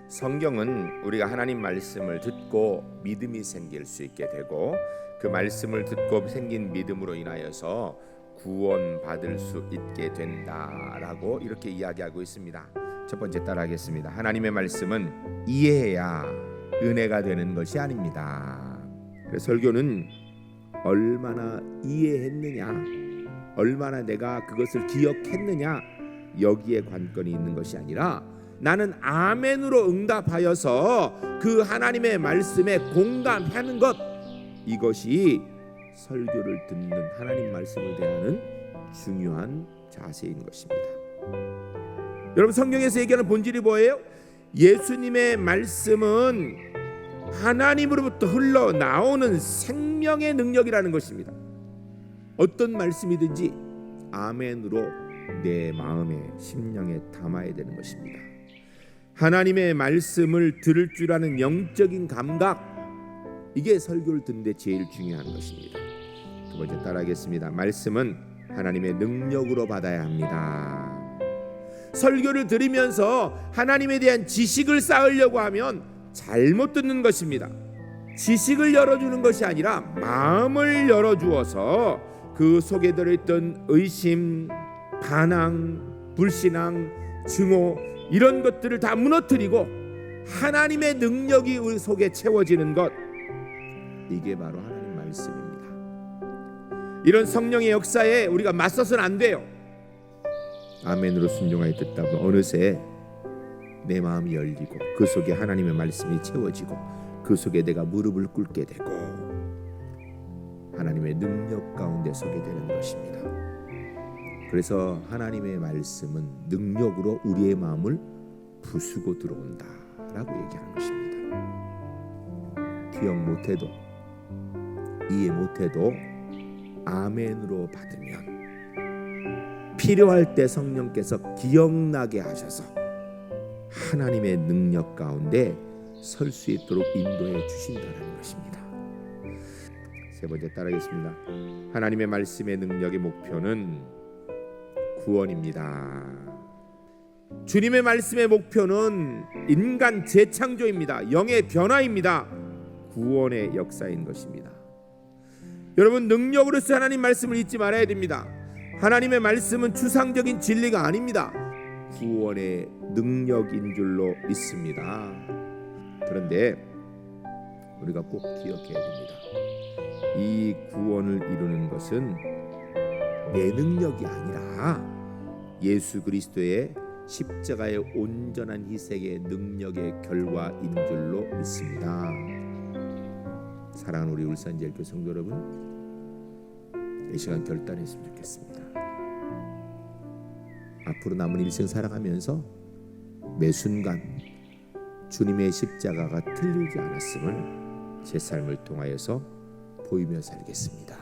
성경은 우리가 하나님 말씀을 듣고 믿음이 생길 수 있게 되고, 그 말씀을 듣고 생긴 믿음으로 인하여서 구원받을 수 있게 된다라고 이렇게 이야기하고 있습니다. 첫 번째 따라하겠습니다. 하나님의 말씀은 이해해야 은혜가 되는 것이 아닙니다. 그래서 설교는 얼마나 이해했느냐, 얼마나 내가 그것을 기억했느냐, 여기에 관건이 있는 것이 아니라 나는 아멘으로 응답하여서 그 하나님의 말씀에 공감하는 것, 이것이 설교를 듣는 하나님 말씀을 대하는 중요한 자세인 것입니다. 여러분, 성경에서 얘기하는 본질이 뭐예요? 예수님의 말씀은 하나님으로부터 흘러나오는 생명의 능력이라는 것입니다. 어떤 말씀이든지 아멘으로 내 마음에 심령에 담아야 되는 것입니다. 하나님의 말씀을 들을 줄 아는 영적인 감각, 이게 설교를 듣는데 제일 중요한 것입니다. 두 번째 따라하겠습니다. 말씀은 하나님의 능력으로 받아야 합니다. 설교를 들으면서 하나님에 대한 지식을 쌓으려고 하면 잘못 듣는 것입니다. 지식을 열어주는 것이 아니라 마음을 열어주어서 그 속에 들어있던 의심, 반항, 불신앙, 증오, 이런 것들을 다 무너뜨리고 하나님의 능력이 우리 속에 채워지는 것, 이게 바로 하나님 말씀입니다. 이런 성령의 역사에 우리가 맞서서는 안 돼요. 아멘으로 순종하여 듣다 보면 어느새 내 마음이 열리고 그 속에 하나님의 말씀이 채워지고 그 속에 내가 무릎을 꿇게 되고 하나님의 능력 가운데 서게 되는 것입니다. 그래서 하나님의 말씀은 능력으로 우리의 마음을 부수고 들어온다라고 얘기하는 것입니다. 기억 못해도, 이해 못해도 아멘으로 받으면 필요할 때 성령께서 기억나게 하셔서 하나님의 능력 가운데 설 수 있도록 인도해 주신다는 것입니다. 세 번째 따라하겠습니다. 하나님의 말씀의 능력의 목표는 구원입니다. 주님의 말씀의 목표는 인간 재창조입니다. 영의 변화입니다. 구원의 역사인 것입니다. 여러분, 능력으로서 하나님 말씀을 잊지 말아야 됩니다. 하나님의 말씀은 추상적인 진리가 아닙니다. 구원의 능력인 줄로 믿습니다. 그런데 우리가 꼭 기억해야 됩니다. 이 구원을 이루는 것은 내 능력이 아니라 예수 그리스도의 십자가의 온전한 희생의 능력의 결과인 줄로 믿습니다. 사랑하는 우리 울산제일교회 성도 여러분, 이 시간 결단했으면 좋겠습니다. 앞으로 남은 일생 살아가면서 매 순간 주님의 십자가가 틀리지 않았음을 제 삶을 통하여서 보이며 살겠습니다.